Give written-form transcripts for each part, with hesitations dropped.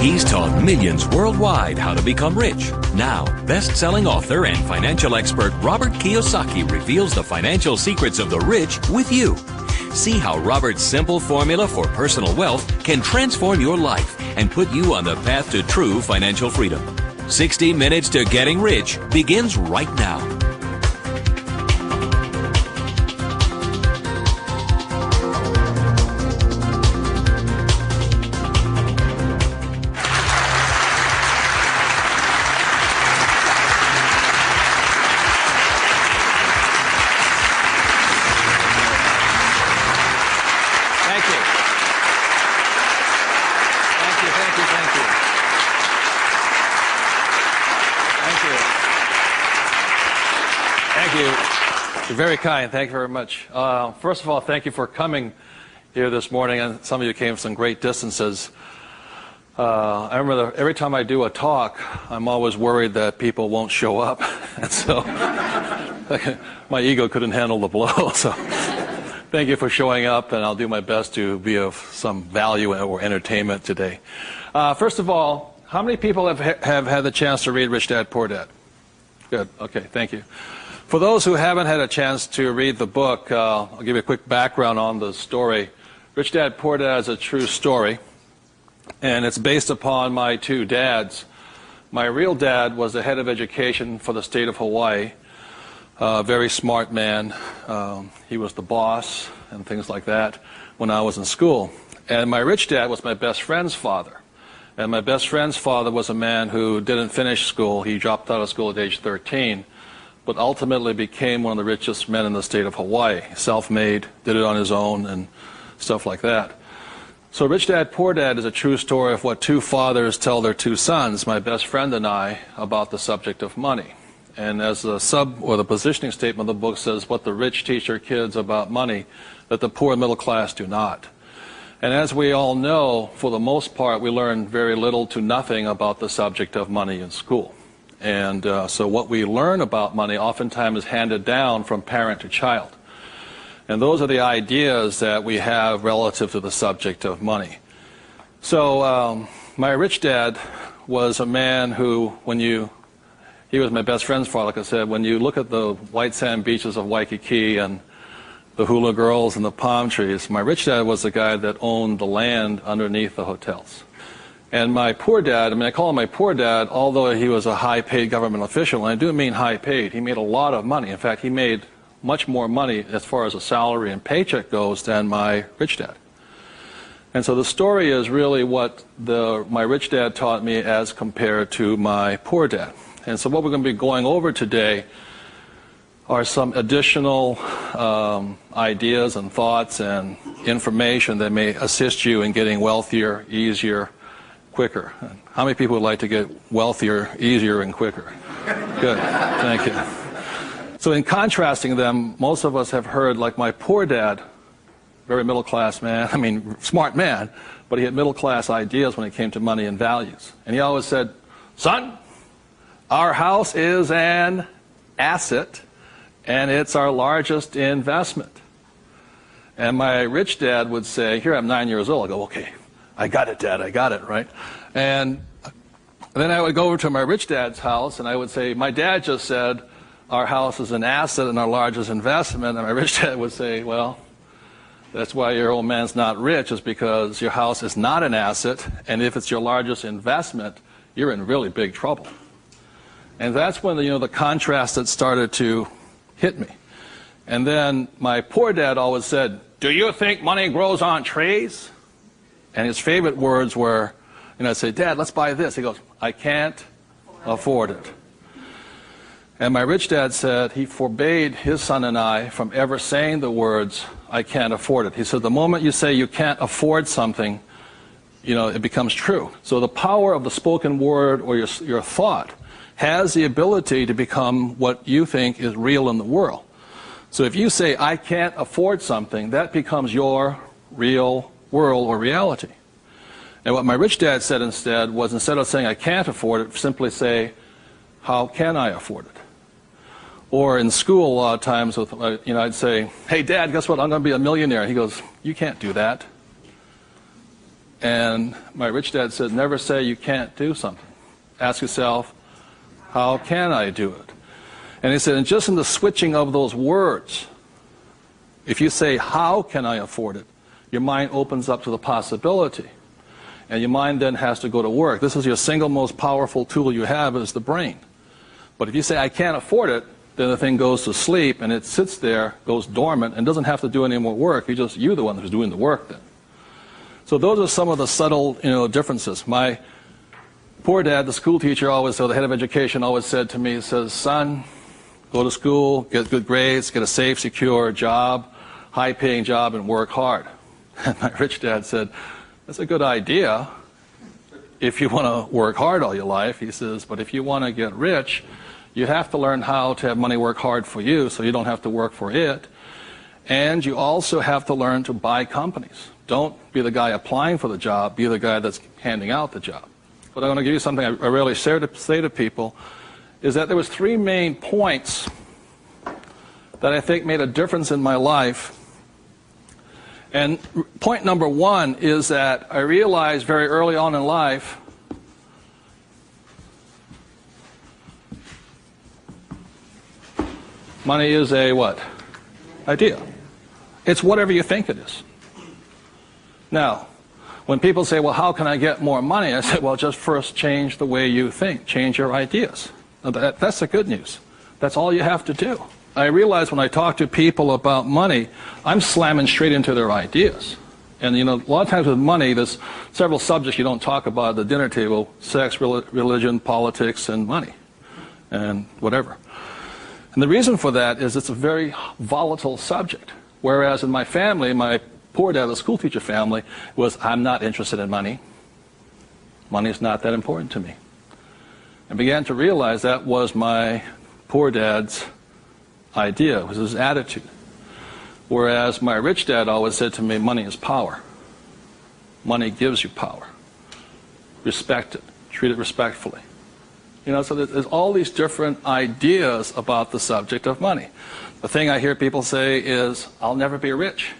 He's taught millions worldwide how to become rich. Now, best-selling author and financial expert Robert Kiyosaki reveals the financial secrets of the rich with you. See how Robert's simple formula for personal wealth can transform your life and put you on the path to true financial freedom. 60 Minutes to Getting Rich begins right now. Very kind. Thank you very much. First of all, thank you for coming here this morning, and some of you came from some great distances. I remember every time I do a talk, I'm always worried that people won't show up, and so my ego couldn't handle the blow. So thank you for showing up, and I'll do my best to be of some value or entertainment today. First of all, how many people have had the chance to read Rich Dad, Poor Dad? Good. Okay, thank you. For those who haven't had a chance to read the book, I'll give you a quick background on the story. Rich Dad, Poor Dad is a true story, and it's based upon my two dads. My real dad was the head of education for the state of Hawaii, a very smart man. He was the boss and things like that when I was in school. And my rich dad was my best friend's father. And my best friend's father was a man who didn't finish school. He dropped out of school at age 13. But ultimately became one of the richest men in the state of Hawaii. Self-made, did it on his own, and stuff like that. So Rich Dad, Poor Dad is a true story of what two fathers tell their two sons, my best friend and I, about the subject of money. And as the the positioning statement of the book says, what the rich teach their kids about money, that the poor and middle class do not. And as we all know, for the most part, we learn very little to nothing about the subject of money in school. And so what we learn about money oftentimes is handed down from parent to child. And those are the ideas that we have relative to the subject of money. So my rich dad was a man who, he was my best friend's father, like I said, when you look at the white sand beaches of Waikiki and the hula girls and the palm trees, my rich dad was the guy that owned the land underneath the hotels. And my poor dad, I call him my poor dad, although he was a high-paid government official, and I do mean high-paid. He made a lot of money. In fact, he made much more money as far as a salary and paycheck goes than my rich dad. And so the story is really what my rich dad taught me as compared to my poor dad. And so what we're going to be going over today are some additional ideas and thoughts and information that may assist you in getting wealthier, easier, quicker. How many people would like to get wealthier, easier, and quicker? Good. Thank you. So in contrasting them, most of us have heard, like my poor dad, very middle-class man, smart man, but he had middle-class ideas when it came to money and values. And he always said, son, our house is an asset, and it's our largest investment. And my rich dad would say, here I'm 9 years old. I go, okay. I got it, Dad, I got it, right? And then I would go over to my rich dad's house, and I would say, my dad just said, our house is an asset and our largest investment. And my rich dad would say, well, that's why your old man's not rich, is because your house is not an asset, and if it's your largest investment, you're in really big trouble. And that's when the contrast that started to hit me. And then my poor dad always said, do you think money grows on trees? And his favorite words were, I'd say, Dad, let's buy this. He goes, I can't afford it. And my rich dad said he forbade his son and I from ever saying the words, I can't afford it. He said, the moment you say you can't afford something, it becomes true. So the power of the spoken word or your thought has the ability to become what you think is real in the world. So if you say, I can't afford something, that becomes your real world or reality. And what my rich dad said instead was, instead of saying I can't afford it, simply say, how can I afford it? Or in school, a lot of times, I'd say, hey, Dad, guess what? I'm going to be a millionaire. He goes, you can't do that. And my rich dad said, never say you can't do something. Ask yourself, how can I do it? And he said, and just in the switching of those words, if you say, how can I afford it, your mind opens up to the possibility. And your mind then has to go to work. This is your single most powerful tool you have is the brain. But if you say, I can't afford it, then the thing goes to sleep and it sits there, goes dormant, and doesn't have to do any more work. You're the one who's doing the work then. So those are some of the subtle, differences. My poor dad, the school teacher, the head of education, always said to me, he says, son, go to school, get good grades, get a safe, secure job, high-paying job, and work hard. And my rich dad said, that's a good idea if you want to work hard all your life. He says, but if you want to get rich, you have to learn how to have money work hard for you so you don't have to work for it. And you also have to learn to buy companies. Don't be the guy applying for the job, be the guy that's handing out the job. But I want to give you something I rarely say to people, is that there was 3 main points that I think made a difference in my life. And point number 1 is that I realized very early on in life money is a what? Idea. It's whatever you think it is. Now, when people say, well, how can I get more money? I say, well, just first change the way you think. Change your ideas. Now, that's the good news. That's all you have to do. I realize when I talk to people about money, I'm slamming straight into their ideas. And, a lot of times with money, there's several subjects you don't talk about at the dinner table: sex, religion, politics, and money, and whatever. And the reason for that is it's a very volatile subject. Whereas in my family, my poor dad, the school teacher family, was, I'm not interested in money. Money is not that important to me. I began to realize that was my poor dad's idea, was his attitude. Whereas my rich dad always said to me, money is power. Money gives you power. Respect it. Treat it respectfully. So there's all these different ideas about the subject of money. The thing I hear people say is, I'll never be rich.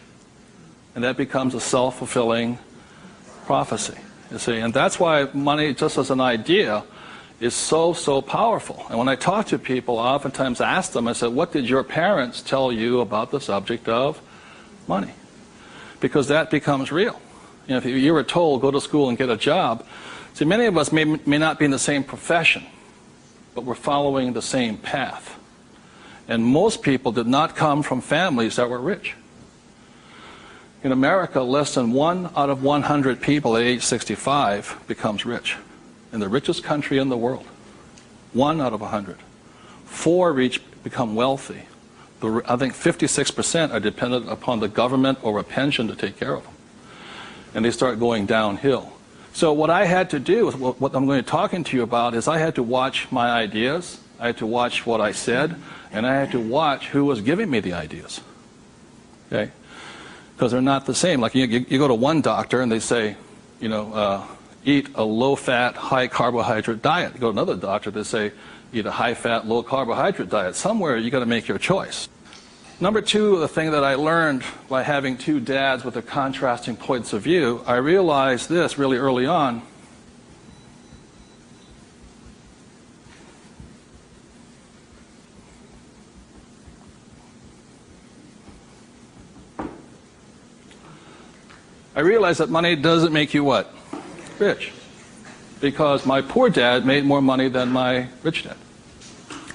And that becomes a self-fulfilling prophecy, you see. And that's why money, just as an idea, is so powerful. And when I talk to people, I oftentimes ask them, I said, what did your parents tell you about the subject of money? Because that becomes real. If you were told, go to school and get a job, see, many of us may not be in the same profession, but we're following the same path. And most people did not come from families that were rich. In America, less than 1 out of 100 people at age 65 becomes rich. In the richest country in the world. 1 out of 100. 4 become wealthy. I think 56% are dependent upon the government or a pension to take care of them. And they start going downhill. So what I had to do, what I'm going to be talking to you about, is I had to watch my ideas, I had to watch what I said, and I had to watch who was giving me the ideas. Okay? Because they're not the same. Like you go to one doctor and they say, eat a low-fat, high-carbohydrate diet. You go to another doctor, they say, eat a high-fat, low-carbohydrate diet. Somewhere you got to make your choice. Number 2, the thing that I learned by having 2 dads with their contrasting points of view, I realized this really early on. I realized that money doesn't make you what? Rich. Because my poor dad made more money than my rich dad.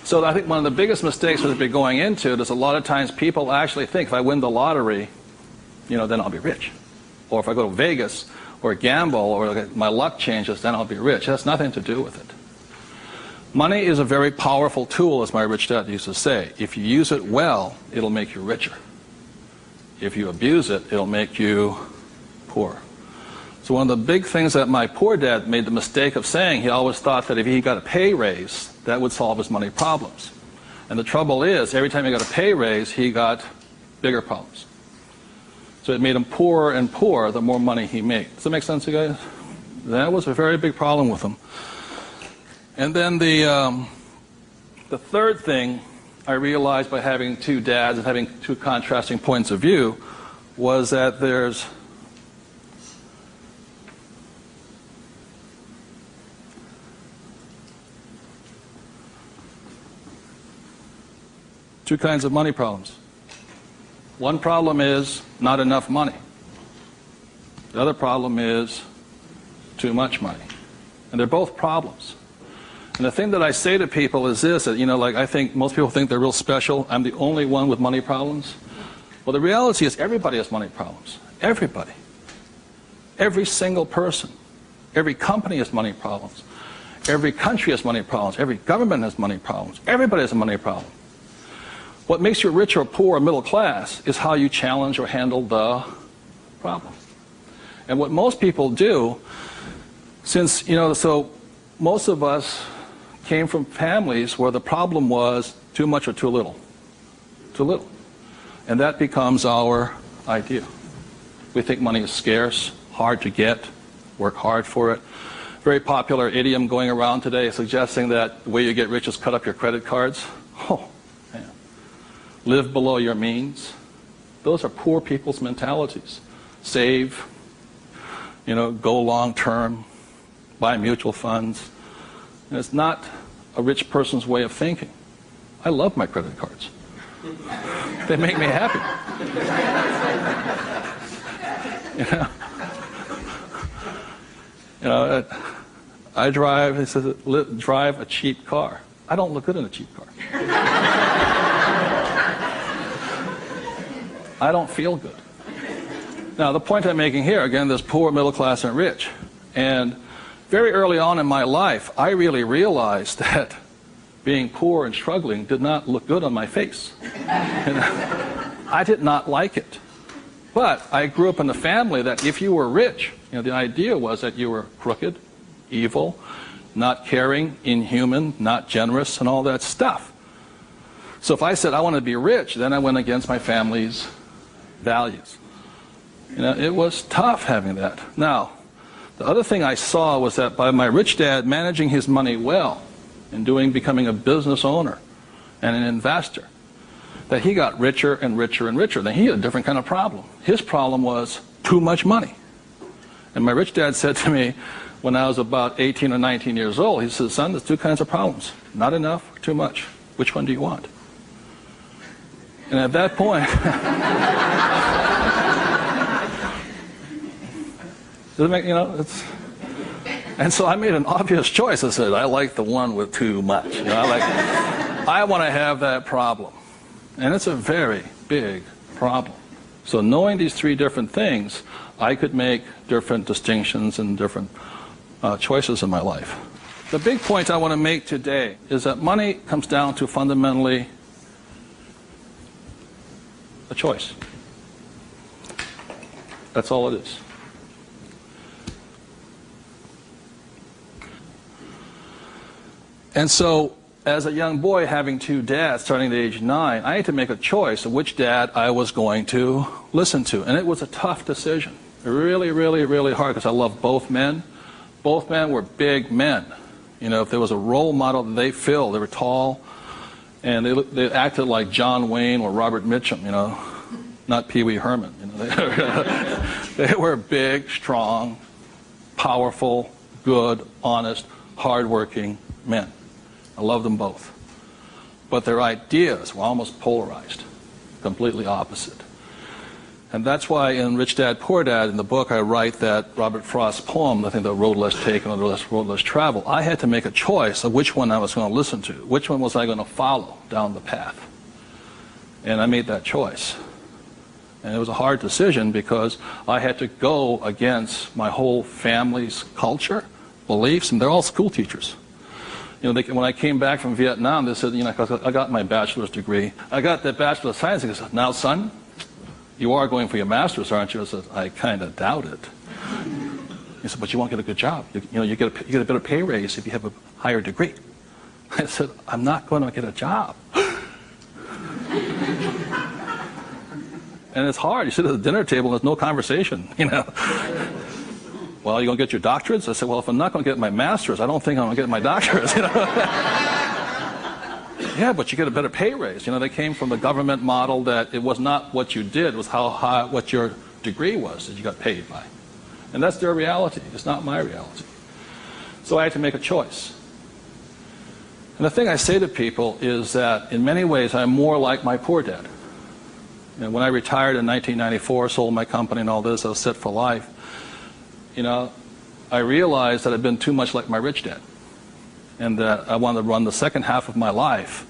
So I think one of the biggest mistakes we've been going into is a lot of times people actually think if I win the lottery, then I'll be rich. Or if I go to Vegas or gamble or my luck changes, then I'll be rich. It has nothing to do with it. Money is a very powerful tool, as my rich dad used to say. If you use it well, it'll make you richer. If you abuse it, it'll make you poor. So one of the big things that my poor dad made the mistake of saying, he always thought that if he got a pay raise, that would solve his money problems. And the trouble is, every time he got a pay raise, he got bigger problems. So it made him poorer and poorer the more money he made. Does that make sense, you guys? That was a very big problem with him. And then the third thing I realized by having 2 dads and having 2 contrasting points of view was that there's two kinds of money problems. One problem is not enough money. The other problem is too much money. And they're both problems. And the thing that I say to people is this, that, like I think most people think they're real special. I'm the only one with money problems. Well, the reality is everybody has money problems. Everybody. Every single person. Every company has money problems. Every country has money problems. Every government has money problems. Everybody has a money problem. What makes you rich or poor or middle class is how you challenge or handle the problem. And what most people do, since, so most of us came from families where the problem was too much or too little. Too little. And that becomes our idea. We think money is scarce, hard to get, work hard for it. Very popular idiom going around today suggesting that the way you get rich is cut up your credit cards. Oh, man. Live below your means. Those are poor people's mentalities. Save, go long term, buy mutual funds. And it's not a rich person's way of thinking. I love my credit cards. They make me happy. I drive, he says, drive a cheap car. I don't look good in a cheap car. I don't feel good. Now, the point I'm making here, again, there's poor, middle class, and rich. And very early on in my life, I really realized that being poor and struggling did not look good on my face. I did not like it. But I grew up in a family that if you were rich, the idea was that you were crooked, evil, not caring, inhuman, not generous, and all that stuff. So if I said I want to be rich, then I went against my family's values. It was tough having that. Now, the other thing I saw was that by my rich dad managing his money well and becoming a business owner and an investor, that he got richer and richer and richer. Then he had a different kind of problem. His problem was too much money. And my rich dad said to me when I was about 18 or 19 years old, he said, son, there's two kinds of problems. Not enough or too much. Which one do you want? And at that point, and so I made an obvious choice. I said, I like the one with too much. I want to have that problem. And it's a very big problem. So knowing these three different things, I could make different distinctions and different choices in my life. The big point I want to make today is that money comes down to fundamentally a choice. That's all it is. And so, as a young boy having two dads starting at age 9, I had to make a choice of which dad I was going to listen to. And it was a tough decision. Really, really, really hard because I love both men. Both men were big men. If there was a role model that they filled, they were tall, and they acted like John Wayne or Robert Mitchum, not Pee Wee Herman. They were big, strong, powerful, good, honest, hardworking men. I love them both. But their ideas were almost polarized, completely opposite. And that's why in Rich Dad, Poor Dad, in the book, I write that Robert Frost's poem, I think The Road Less Taken or The Road Less Traveled, I had to make a choice of which one I was going to listen to. Which one was I going to follow down the path? And I made that choice. And it was a hard decision because I had to go against my whole family's culture, beliefs, and they're all school teachers. When I came back from Vietnam, they said, I got my bachelor's degree. I got that Bachelor of Science. They said, now, son, you are going for your master's, aren't you? I said, I kind of doubt it. He said, but you won't get a good job. You get a better pay raise if you have a higher degree. I said, I'm not going to get a job. And it's hard. You sit at the dinner table and there's no conversation, Well, you going to get your doctorates? I said, well, if I'm not going to get my master's, I don't think I'm going to get my doctorates. Yeah, but you get a better pay raise. They came from the government model that it was not what you did, it was how high, what your degree was that you got paid by. And that's their reality. It's not my reality. So I had to make a choice. And the thing I say to people is that in many ways I'm more like my poor dad. You know, when I retired in 1994, sold my company and all this, I was set for life. You know, I realized that I'd been too much like my rich dad, and that I wanted to run the second half of my life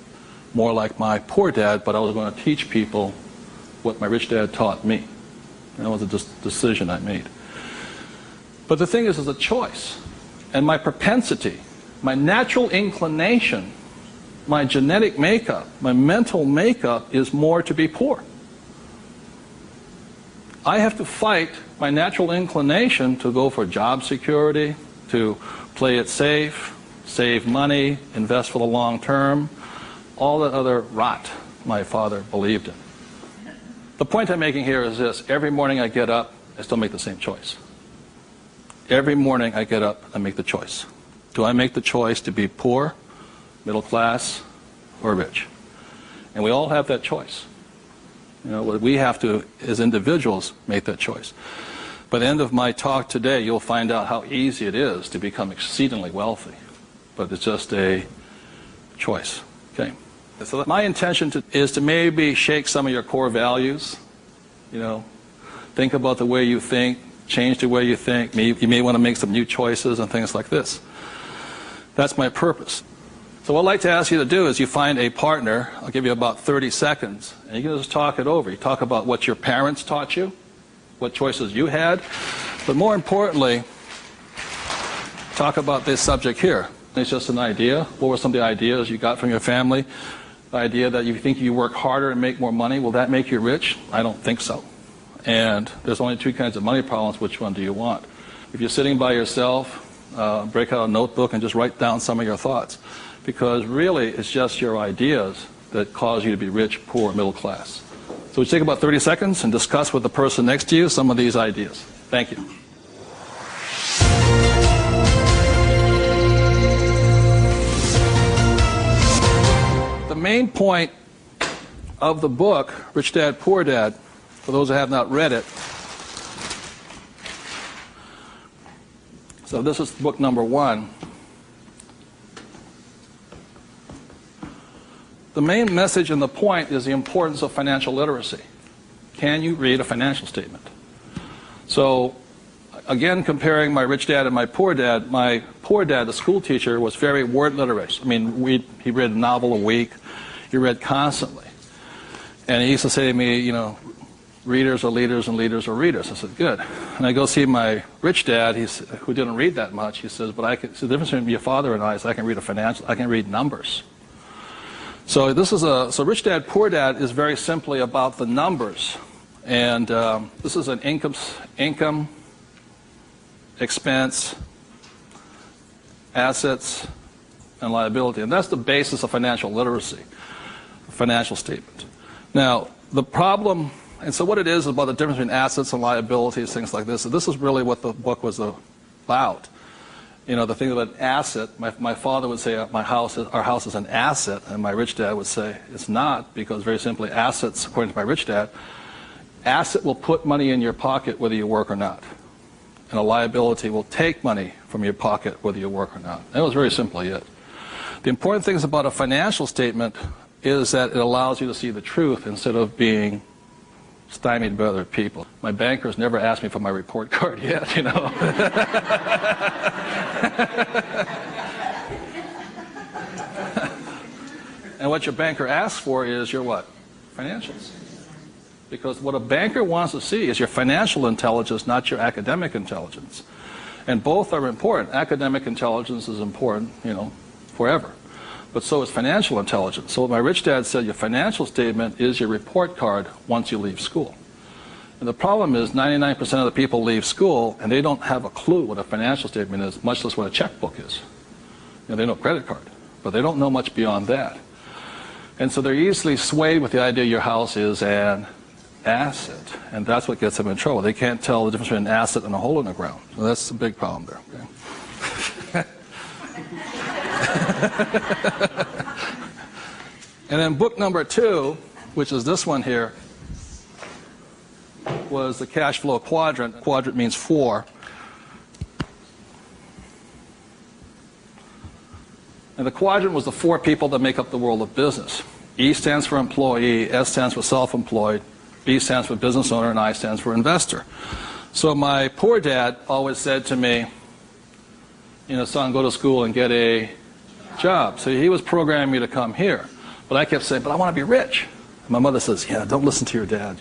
more like my poor dad, but I was going to teach people what my rich dad taught me. And that was a decision I made. But the thing is, it's a choice. And my propensity, my natural inclination, my genetic makeup, my mental makeup is more to be poor. I have to fight my natural inclination to go for job security, to play it safe, save money, invest for the long term, all that other rot my father believed in. The point I'm making here is this: every morning I get up, I still make the same choice. Every morning I get up, I make the choice. Do I make the choice to be poor, middle class, or rich? And we all have that choice. You know, we have to, as individuals, make that choice. By the end of my talk today, you'll find out how easy it is to become exceedingly wealthy. But it's just a choice. Okay. So my intention is to maybe shake some of your core values. You know, think about the way you think, change the way you think. You may want to make some new choices and things like this. That's my purpose. So what I'd like to ask you to do is you find a partner. I'll give you about 30 seconds, and you can just talk it over. You talk about what your parents taught you, what choices you had, but more importantly, talk about this subject here. It's just an idea. What were some of the ideas you got from your family? The idea that you think you work harder and make more money, will that make you rich? I don't think so. And there's only two kinds of money problems. Which one do you want? If you're sitting by yourself, break out a notebook and just write down some of your thoughts. Because really, it's just your ideas that cause you to be rich, poor, middle class. So we take about 30 seconds and discuss with the person next to you some of these ideas. Thank you. The main point of the book, Rich Dad, Poor Dad, for those who have not read it, so this is book number 1. The main message and the point is the importance of financial literacy. Can you read a financial statement? So, again, comparing my rich dad and my poor dad, the school teacher, was very word literate. I mean, he read a novel a week. He read constantly. And he used to say to me, you know, readers are leaders and leaders are readers. I said, good. And I go see my rich dad, who didn't read that much. He says, but the difference between your father and I is I can read numbers. So so Rich Dad, Poor Dad is very simply about the numbers. And this is an income, expense, assets, and liability. And that's the basis of financial literacy, a financial statement. Now, the problem, and so what it is about the difference between assets and liabilities, things like this. So this is really what the book was about. You know, the thing about an asset, my father would say our house is an asset, and my rich dad would say it's not, because very simply assets, according to my rich dad, asset will put money in your pocket whether you work or not. And a liability will take money from your pocket whether you work or not. That was very simply it. The important things about a financial statement is that it allows you to see the truth instead of being stymied by other people. My bankers never asked me for my report card yet, you know. And what your banker asks for is your what? Financials. Because what a banker wants to see is your financial intelligence, not your academic intelligence. And both are important. Academic intelligence is important, you know, forever. But so is financial intelligence. So what my rich dad said, your financial statement is your report card once you leave school. And the problem is 99% of the people leave school and they don't have a clue what a financial statement is, much less what a checkbook is. You know, they know credit card, but they don't know much beyond that. And so they're easily swayed with the idea your house is an asset. And that's what gets them in trouble. They can't tell the difference between an asset and a hole in the ground. So that's a big problem there. Okay? And then book number 2, which is this one here, was the cash flow quadrant. Quadrant means 4. And the quadrant was the 4 people that make up the world of business. E stands for employee, S stands for self-employed, B stands for business owner, and I stands for investor. So my poor dad always said to me, son, go to school and get a job. So he was programming me to come here. But I kept saying, but I want to be rich. And my mother says, yeah, don't listen to your dad,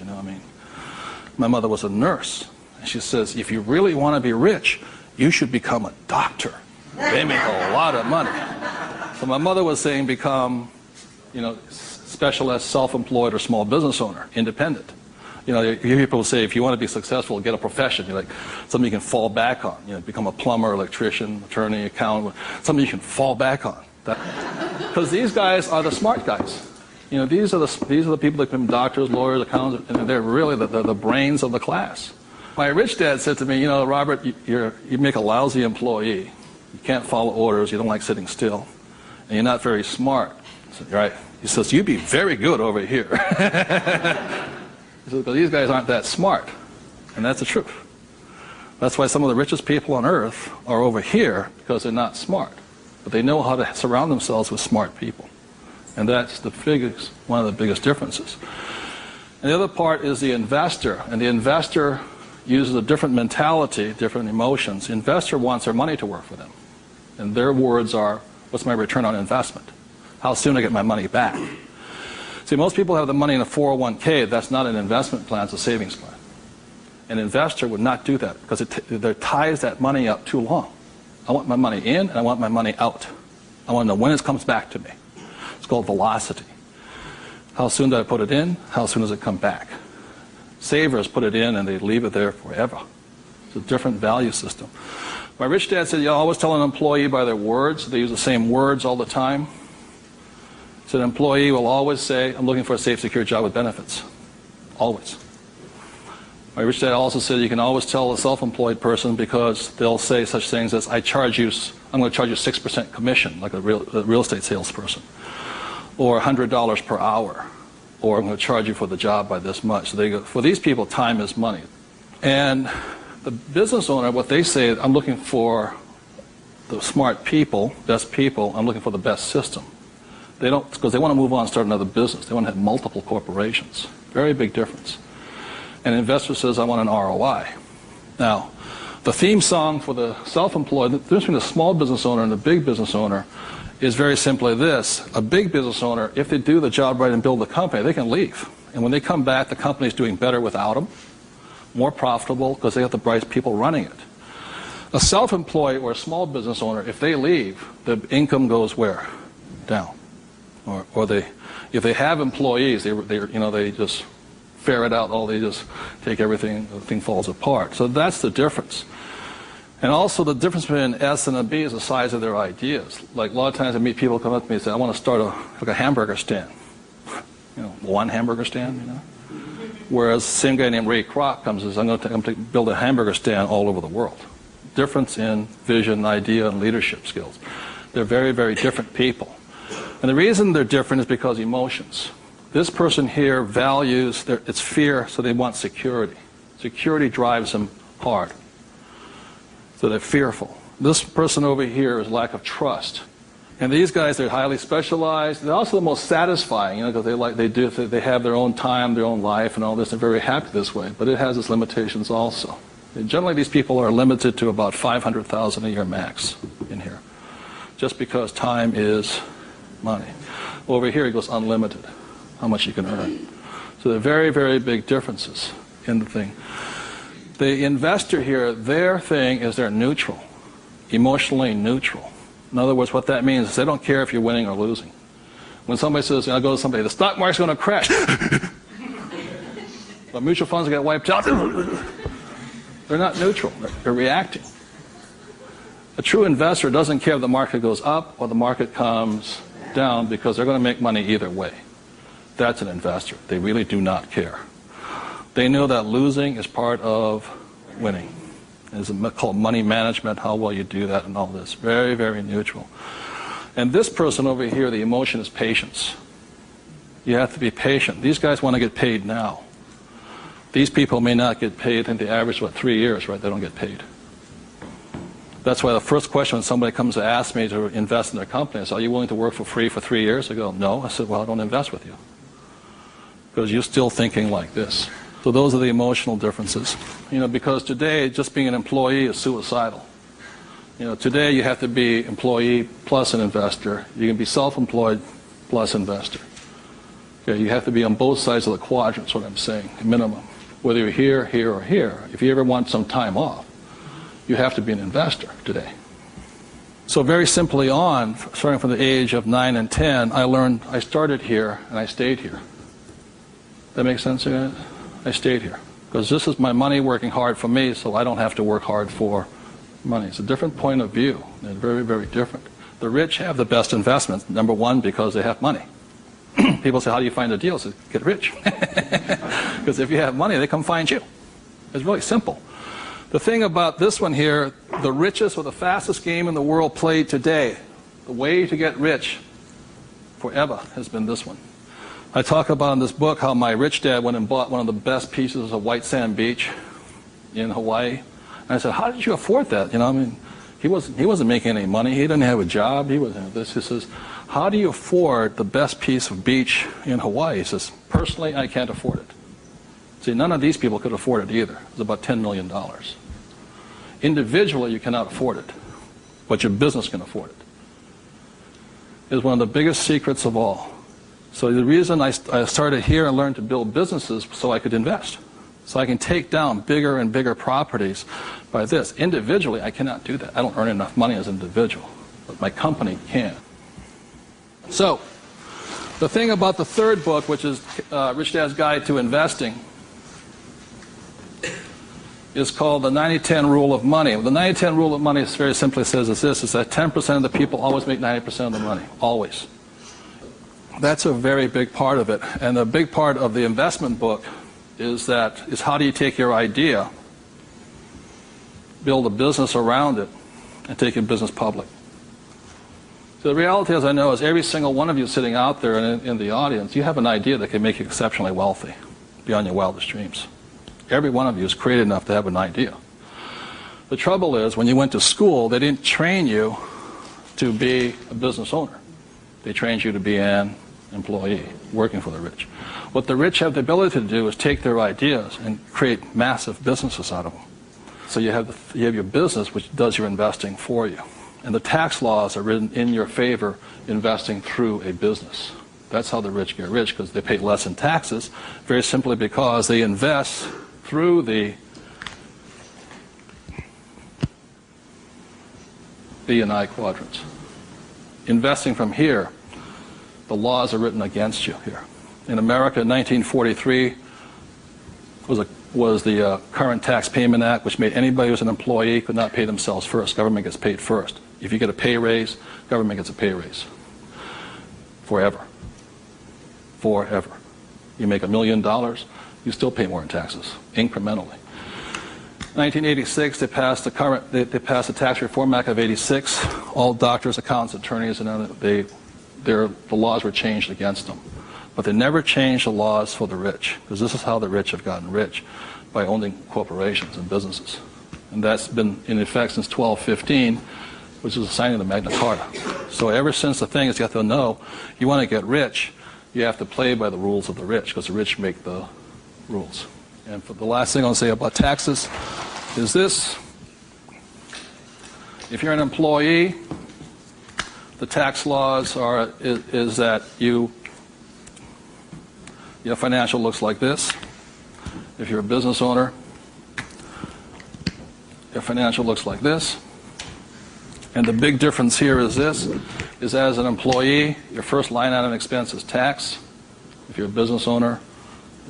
My mother was a nurse. And she says, if you really want to be rich, you should become a doctor. They make a lot of money. So my mother was saying become, specialist, self-employed, or small business owner, independent. You hear people say, if you want to be successful, get a profession. Something you can fall back on. Become a plumber, electrician, attorney, accountant, something you can fall back on. Because these guys are the smart guys. These are the people that become doctors, lawyers, accountants, and they're really the brains of the class. My rich dad said to me, Robert, you make a lousy employee. You can't follow orders. You don't like sitting still. And you're not very smart. I said, right. He says, you'd be very good over here. He says, because these guys aren't that smart. And that's the truth. That's why some of the richest people on earth are over here, because they're not smart. But they know how to surround themselves with smart people. And that's one of the biggest differences. And the other part is the investor. And the investor uses a different mentality, different emotions. The investor wants their money to work for them. And their words are, what's my return on investment? How soon I get my money back? See, most people have the money in a 401k. That's not an investment plan, it's a savings plan. An investor would not do that because it ties that money up too long. I want my money in and I want my money out. I want to know when it comes back to me. It's called velocity. How soon do I put it in? How soon does it come back? Savers put it in and they leave it there forever. It's a different value system. My rich dad said, you always tell an employee by their words. They use the same words all the time. So an employee will always say, I'm looking for a safe, secure job with benefits. Always. My rich dad also said you can always tell a self-employed person because they'll say such things as, I'm going to charge you 6% commission, like a real estate salesperson, or $100 per hour, or I'm going to charge you for the job by this much. So they go, for these people, time is money. And the business owner, what they say, I'm looking for the smart people, best people, I'm looking for the best system. They don't, because they want to move on and start another business. They want to have multiple corporations. Very big difference. An investor says, I want an ROI. Now, the theme song for the self-employed, the difference between the small business owner and the big business owner is very simply this. A big business owner, if they do the job right and build the company, they can leave. And when they come back, the company's doing better without them, more profitable because they have the bright people running it. A self-employed or a small business owner, if they leave, the income goes where? Down. Or if they have employees, they just ferret out they just take everything, the thing falls apart. So that's the difference. And also the difference between an S and a B is the size of their ideas. Like a lot of times I meet people come up to me and say, I want to start a hamburger stand. One hamburger stand, Whereas the same guy named Ray Kroc comes and says, I'm going to build a hamburger stand all over the world. Difference in vision, idea, and leadership skills. They're very, very different people. And the reason they're different is because emotions. This person here values, it's fear, so they want security. Security drives them hard. So they're fearful. This person over here is lack of trust. And these guys, they're highly specialized. They're also the most satisfying, because they have their own time, their own life, and all this. They're very happy this way, but it has its limitations also. And generally, these people are limited to about $500,000 a year max in here, just because time is money. Over here, it goes unlimited, how much you can earn. So there are very, very big differences in the thing. The investor here, their thing is they're neutral, emotionally neutral. In other words, what that means is they don't care if you're winning or losing. When somebody says, I go to somebody, the stock market's going to crash. But mutual funds get wiped out. They're not neutral. They're reacting. A true investor doesn't care if the market goes up or the market comes down because they're going to make money either way. That's an investor. They really do not care. They know that losing is part of winning. It's called money management, how well you do that and all this. Very, very neutral. And this person over here, the emotion is patience. You have to be patient. These guys want to get paid now. These people may not get paid, and the average, 3 years, right? They don't get paid. That's why the first question when somebody comes to ask me to invest in their company is, are you willing to work for free for 3 years? I go, no. I said, well, I don't invest with you. Because you're still thinking like this. So those are the emotional differences. Because today, just being an employee is suicidal. Today you have to be employee plus an investor. You can be self-employed plus investor. Okay, you have to be on both sides of the quadrant, is what I'm saying, minimum. Whether you're here, here, or here. If you ever want some time off, you have to be an investor today. So very simply on, starting from the age of 9 and 10, I started here and I stayed here. That makes sense, you guys? I stayed here. Because this is my money working hard for me, so I don't have to work hard for money. It's a different point of view. They're very, very different. The rich have the best investments. Number one, because they have money. People say, how do you find the deals? I say, get rich. Because if you have money, they come find you. It's really simple. The thing about this one here, the richest or the fastest game in the world played today, the way to get rich forever has been this one. I talk about in this book how my rich dad went and bought one of the best pieces of white sand beach in Hawaii. And I said, how did you afford that? He wasn't making any money. He didn't have a job. He wasn't this. He says, how do you afford the best piece of beach in Hawaii? He says, personally, I can't afford it. See, none of these people could afford it either. It was about $10 million. Individually, you cannot afford it, but your business can afford it. It's one of the biggest secrets of all. So the reason I started here and learned to build businesses so I could invest. So I can take down bigger and bigger properties by this. Individually, I cannot do that. I don't earn enough money as an individual, but my company can. So the thing about the third book, which is Rich Dad's Guide to Investing, is called the 90-10 Rule of Money. The 90-10 Rule of Money very simply says is this, is that 10% of the people always make 90% of the money. Always. That's a very big part of it. And a big part of the investment book is how do you take your idea, build a business around it, and take your business public. So the reality, as I know, is every single one of you sitting out there in the audience, you have an idea that can make you exceptionally wealthy beyond your wildest dreams. Every one of you is creative enough to have an idea. The trouble is, when you went to school, they didn't train you to be a business owner. They trained you to be an employee, working for the rich. What the rich have the ability to do is take their ideas and create massive businesses out of them. So you have your business, which does your investing for you. And the tax laws are written in your favor investing through a business. That's how the rich get rich, because they pay less in taxes, very simply because they invest through the B and I quadrants. Investing from here, the laws are written against you here. In America, 1943 was the Current Tax Payment Act, which made anybody who was an employee could not pay themselves first. Government gets paid first. If you get a pay raise, government gets a pay raise. Forever. Forever. You make $1 million, you still pay more in taxes, incrementally. 1986, they passed the Tax Reform Act of '86. All doctors, accountants, attorneys, and the laws were changed against them. But they never changed the laws for the rich, because this is how the rich have gotten rich, by owning corporations and businesses. And that's been in effect since 1215, which is the signing of the Magna Carta. So ever since the thing is, you have to know, you want to get rich, you have to play by the rules of the rich, because the rich make the rules. And for the last thing I'll say about taxes is this. If you're an employee, the tax laws is that your financial looks like this. If you're a business owner, your financial looks like this. And the big difference here is this, is as an employee, your first line item expense is tax. If you're a business owner,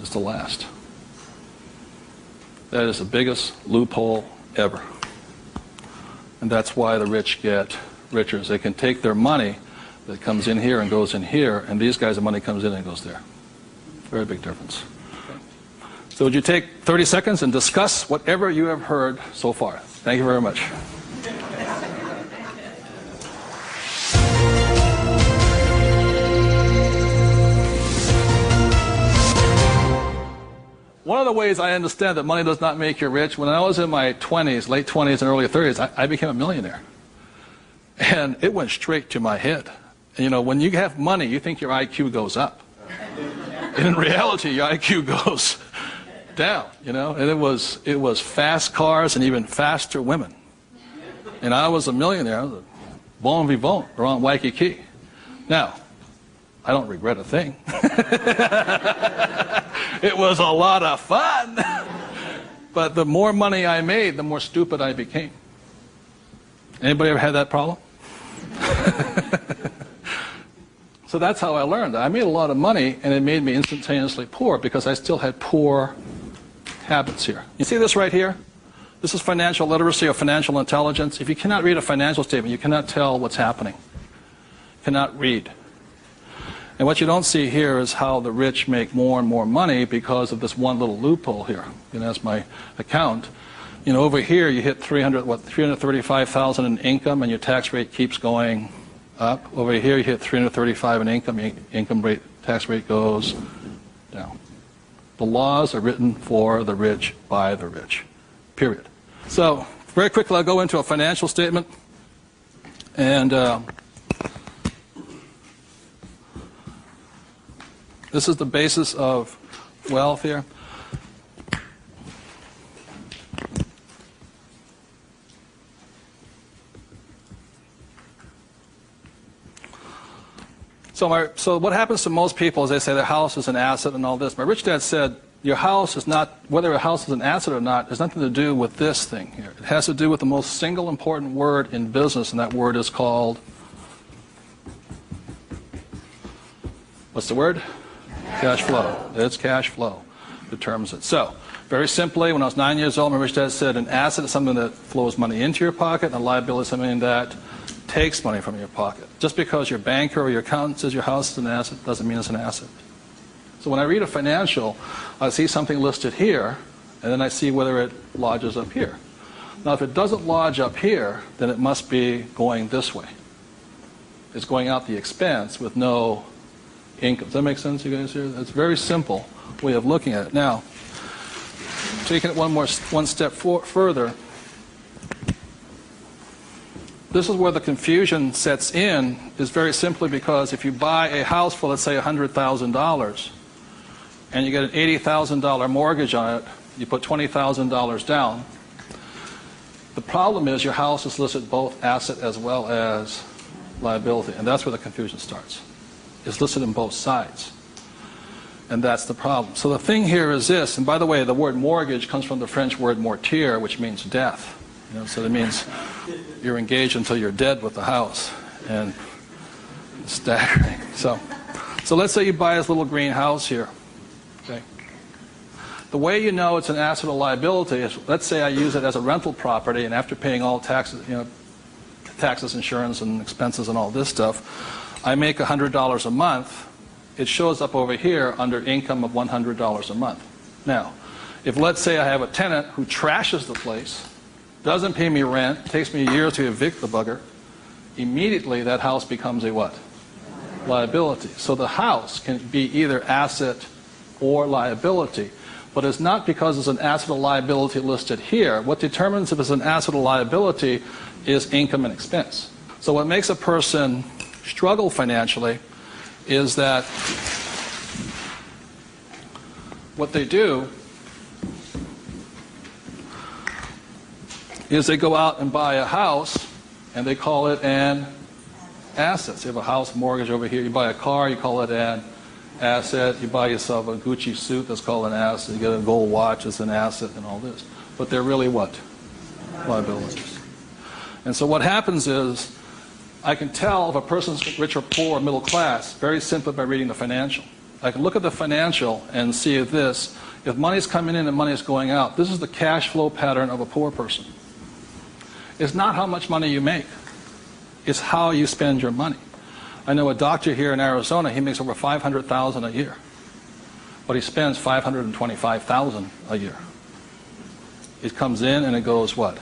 it's the last. That is the biggest loophole ever. And that's why the rich get richer. They can take their money that comes in here and goes in here, and these guys' money comes in and goes there. Very big difference. So would you take 30 seconds and discuss whatever you have heard so far? Thank you very much. one of the ways I understand that money does not make you rich, when I was in my 20s, late 20s and early 30s, I became a millionaire. And it went straight to my head. And, you know, when you have money, you think your IQ goes up. And in reality, your IQ goes down, you know. And it was fast cars and even faster women. And I was a millionaire. I was a bon vivant around Waikiki. Now, I don't regret a thing. It was a lot of fun. But the more money I made, the more stupid I became. Anybody ever had that problem? So that's how I learned. I made a lot of money, and it made me instantaneously poor because I still had poor habits here. You see this right here? This is financial literacy or financial intelligence. If you cannot read a financial statement, you cannot tell what's happening. You cannot read. And what you don't see here is how the rich make more and more money because of this one little loophole here. You know, that's my account. You know, over here you hit 335,000 in income, and your tax rate keeps going up. Over here you hit 335 in income, your tax rate goes down. The laws are written for the rich by the rich. Period. So, very quickly I'll go into a financial statement. And this is the basis of wealth here. So what happens to most people is they say their house is an asset and all this. My rich dad said, your house is not, whether a house is an asset or not, has nothing to do with this thing here. It has to do with the most single important word in business, and that word is called, what's the word? Cash flow. It's cash flow determines it. So, very simply, when I was 9 years old, my rich dad said an asset is something that flows money into your pocket, and a liability is something that takes money from your pocket. Just because your banker or your accountant says your house is an asset doesn't mean it's an asset. So when I read a financial, I see something listed here, and then I see whether it lodges up here. Now, if it doesn't lodge up here, then it must be going this way. It's going out the expense with no income. Does that make sense, you guys here? That's a very simple way of looking at it. Now, taking it one step further, this is where the confusion sets in, is very simply because if you buy a house for, let's say, $100,000, and you get an $80,000 mortgage on it, you put $20,000 down, the problem is your house is listed both asset as well as liability, and that's where the confusion starts. It's listed in both sides, and that's the problem. So the thing here is this, and by the way, the word mortgage comes from the French word mortir, which means death. You know, so that means you're engaged until you're dead with the house, and it's staggering. So let's say you buy this little green house here. Okay. The way you know it's an asset or liability is, let's say I use it as a rental property, and after paying all taxes, you know, taxes, insurance, and expenses, and all this stuff, I make $100 a month. It shows up over here under income of $100 a month. Now, if let's say I have a tenant who trashes the place, doesn't pay me rent, takes me a year to evict the bugger, immediately that house becomes a what? Liability. So the house can be either asset or liability, but it's not because it's an asset or liability listed here. What determines if it's an asset or liability is income and expense. So what makes a person struggle financially is that what they do is they go out and buy a house, and they call it an asset. So you have a house mortgage over here. You buy a car, you call it an asset. You buy yourself a Gucci suit, that's called an asset. You get a gold watch, it's an asset, and all this. But they're really what? Liabilities. And so what happens is, I can tell if a person's rich or poor or middle class very simply by reading the financial. I can look at the financial and see this. If money's coming in and money's going out, this is the cash flow pattern of a poor person. It's not how much money you make. It's how you spend your money. I know a doctor here in Arizona, he makes over $500,000 a year. But he spends $525,000 a year. It comes in and it goes what?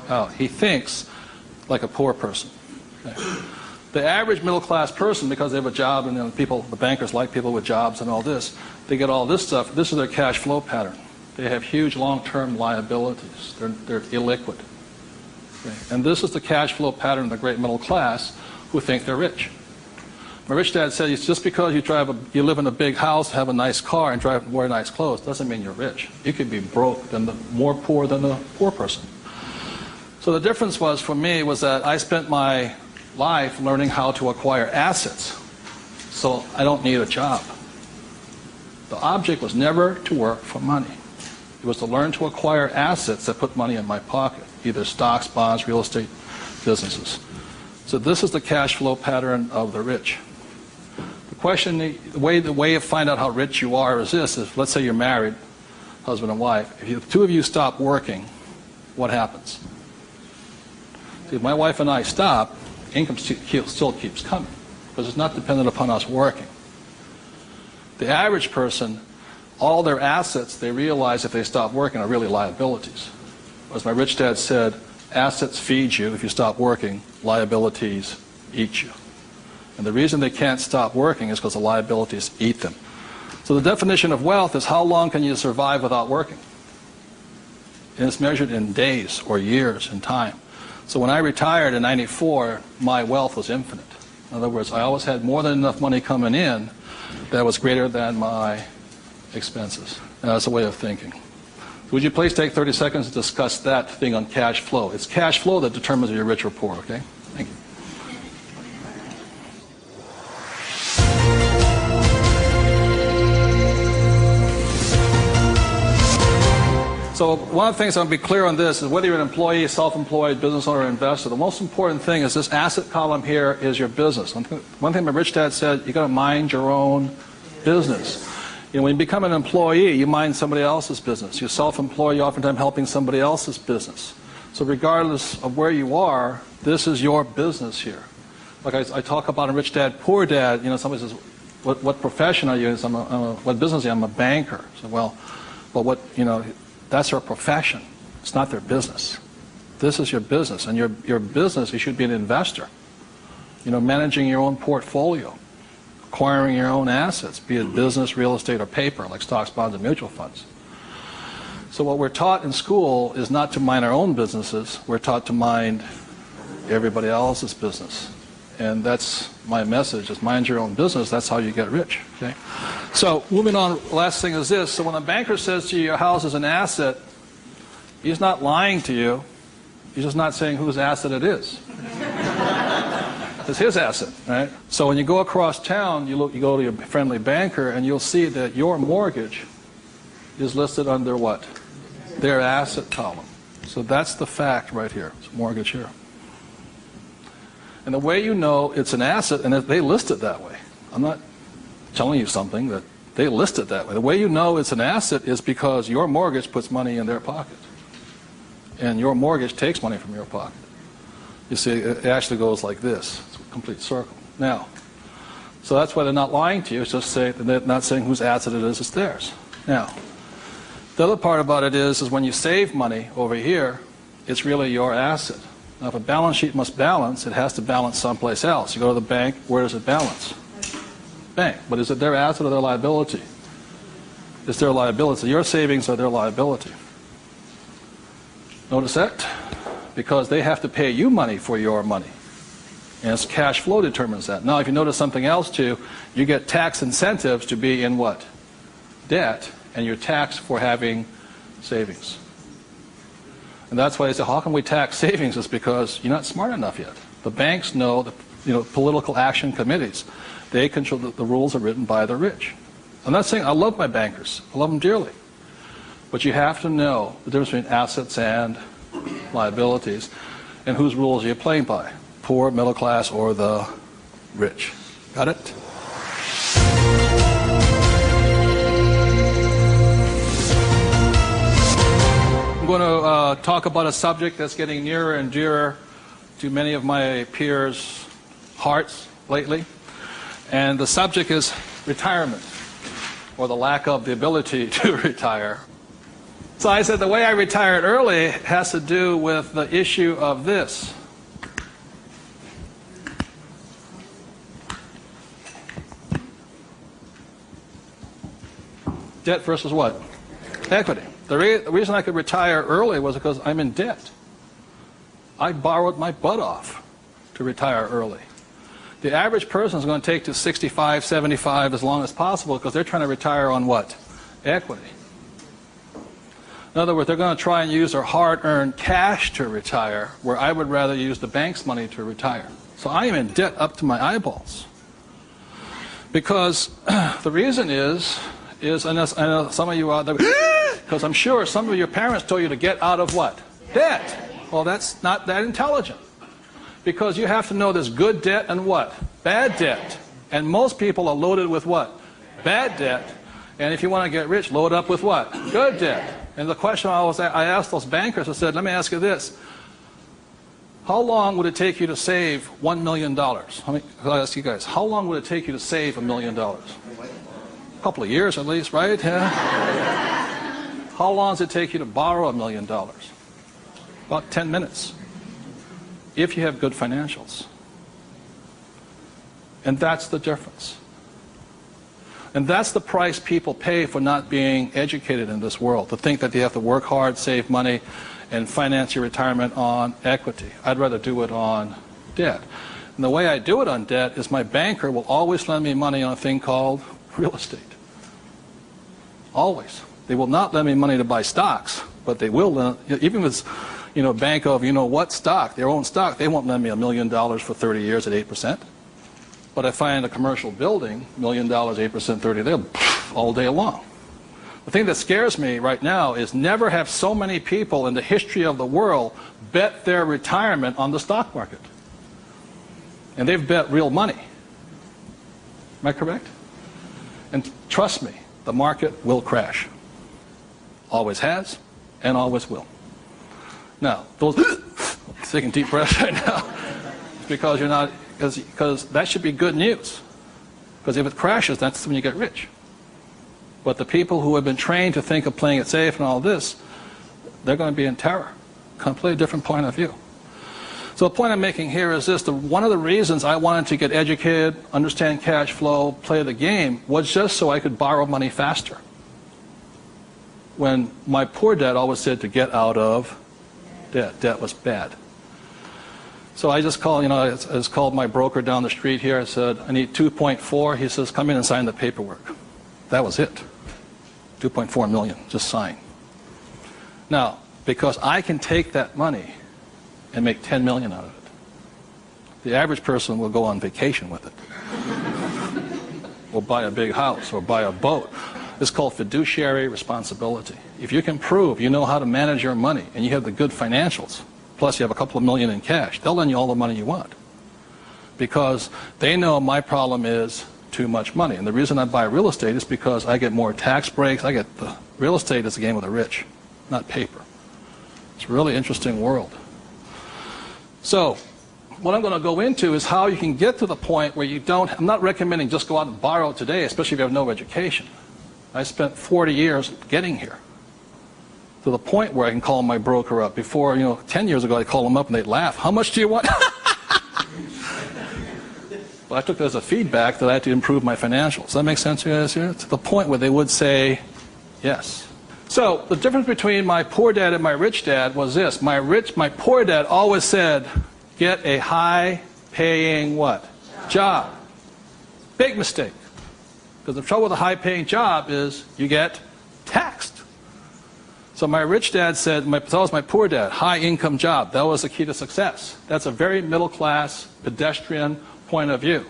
Out. He thinks like a poor person. Okay. The average middle class person, because they have a job and, you know, the bankers like people with jobs and all this, they get all this stuff. This is their cash flow pattern. They have huge long-term liabilities. They're illiquid. Okay? And this is the cash flow pattern of the great middle class who think they're rich. My rich dad said, just because you live in a big house, have a nice car, and wear nice clothes, doesn't mean you're rich. You could be broke, more poor than the poor person. So the difference was, for me, was that I spent my life learning how to acquire assets. So I don't need a job. The object was never to work for money. It was to learn to acquire assets that put money in my pocket, either stocks, bonds, real estate, businesses. So this is the cash flow pattern of the rich. The way to find out how rich you are is this: is let's say you're married, husband and wife. If the two of you stop working, what happens? See, if my wife and I stop, income still keeps coming, because it's not dependent upon us working. The average person, all their assets, they realize if they stop working, are really liabilities. As my rich dad said, assets feed you if you stop working, liabilities eat you. And the reason they can't stop working is because the liabilities eat them. So the definition of wealth is how long can you survive without working? And it's measured in days or years in time. So when I retired in '94, my wealth was infinite. In other words, I always had more than enough money coming in that was greater than my expenses. And that's a way of thinking. Would you please take 30 seconds to discuss that thing on cash flow? It's cash flow that determines if you're rich or poor, okay? Thank you. So one of the things I want to be clear on this is whether you're an employee, self-employed, business owner, or investor, the most important thing is this asset column here is your business. One thing my rich dad said, you got to mind your own business. You know, when you become an employee, you mind somebody else's business. You're self-employed, you're oftentimes helping somebody else's business. So regardless of where you are, this is your business here. Like I talk about a rich dad, poor dad, you know, somebody says, what profession are you in? What business are you? I'm a banker. So, well, what, you know, that's their profession. It's not their business. This is your business. And your business, you should be an investor. You know, managing your own portfolio, acquiring your own assets, be it business, real estate, or paper, like stocks, bonds, and mutual funds. So what we're taught in school is not to mind our own businesses. We're taught to mind everybody else's business. And that's my message, is mind your own business. That's how you get rich. Okay? So moving on, last thing is this. So when a banker says to you your house is an asset, he's not lying to you. He's just not saying whose asset it is. It's his asset, right? So when you go across town, you go to your friendly banker, and you'll see that your mortgage is listed under what? Their asset column. So that's the fact right here. It's mortgage here. And the way you know it's an asset, and they list it that way. I'm not telling you something, that they list it that way. The way you know it's an asset is because your mortgage puts money in their pocket. And your mortgage takes money from your pocket. You see, it actually goes like this. It's a complete circle. Now, so that's why they're not lying to you. It's just they're not saying whose asset it is, it's theirs. Now, the other part about it is when you save money over here, it's really your asset. Now, if a balance sheet must balance, it has to balance someplace else. You go to the bank, where does it balance? Bank. But is it their asset or their liability? It's their liability. Your savings are their liability. Notice that? Because they have to pay you money for your money. And it's cash flow determines that. Now, if you notice something else too, you get tax incentives to be in what? Debt, and you're taxed for having savings. And that's why they say, how can we tax savings? It's because you're not smart enough yet. The banks know, political action committees, they control, the rules are written by the rich. I'm not saying I love my bankers. I love them dearly. But you have to know the difference between assets and liabilities, and whose rules are you playing by? Poor, middle class, or the rich? Got it? I'm going to talk about a subject that's getting nearer and dearer to many of my peers' hearts lately. And the subject is retirement, or the lack of the ability to retire. So I said the way I retired early has to do with the issue of this. Debt versus what? Equity. The reason I could retire early was because I'm in debt. I borrowed my butt off to retire early. The average person is going to take to 65, 75 as long as possible because they're trying to retire on what? Equity. In other words, they're going to try and use their hard-earned cash to retire, where I would rather use the bank's money to retire. So I am in debt up to my eyeballs. Because the reason is I know some of you out there, because I'm sure some of your parents told you to get out of what? Debt. Well, that's not that intelligent. Because you have to know there's good debt and what? Bad debt. And most people are loaded with what? Bad debt. And if you want to get rich, load up with what? Good debt. And the question I asked those bankers, I said, let me ask you this. How long would it take you to save $1 million? I'll ask you guys, how long would it take you to save $1 million? A couple of years at least, right? Yeah. How long does it take you to borrow $1 million? About 10 minutes. If you have good financials. And that's the difference. And that's the price people pay for not being educated in this world, to think that you have to work hard, save money, and finance your retirement on equity. I'd rather do it on debt. And the way I do it on debt is my banker will always lend me money on a thing called real estate. Always. They will not lend me money to buy stocks, but they will lend, even if it's a bank of what stock, their own stock, they won't lend me $1 million for 30 years at 8%. But if I find a commercial building, $1 million, 8%, 30, they'll all day long. The thing that scares me right now is never have so many people in the history of the world bet their retirement on the stock market. And they've bet real money. Am I correct? And trust me, the market will crash. Always has and always will. Now, those taking deep breaths right now, it's because you're not, because that should be good news. Because if it crashes, that's when you get rich. But the people who have been trained to think of playing it safe and all this, they're going to be in terror. Completely different point of view. So the point I'm making here is this. One of the reasons I wanted to get educated, understand cash flow, play the game, was just so I could borrow money faster. When my poor dad always said to get out of debt. Debt was bad. So I just called, I just called my broker down the street here. I said, I need 2.4. He says, come in and sign the paperwork. That was it. 2.4 million, just sign. Now, because I can take that money and make 10 million out of it. The average person will go on vacation with it. Or buy a big house, or buy a boat. It's called fiduciary responsibility. If you can prove you know how to manage your money, and you have the good financials, plus you have a couple of million in cash, they'll lend you all the money you want. Because they know my problem is too much money. And the reason I buy real estate is because I get more tax breaks. Real estate is a game of the rich, not paper. It's a really interesting world. So what I'm going to go into is how you can get to the point where you don't, I'm not recommending just go out and borrow today, especially if you have no education. I spent 40 years getting here. To the point where I can call my broker up. Before, 10 years ago, I'd call them up and they'd laugh. How much do you want? But I took that as a feedback that I had to improve my financials. Does that make sense to you guys here? To the point where they would say yes. So the difference between my poor dad and my rich dad was this. My poor dad always said, get a high-paying what? Job. Big mistake. Because the trouble with a high-paying job is you get taxed. So my rich dad said, so was my poor dad, high-income job. That was the key to success. That's a very middle-class, pedestrian point of view.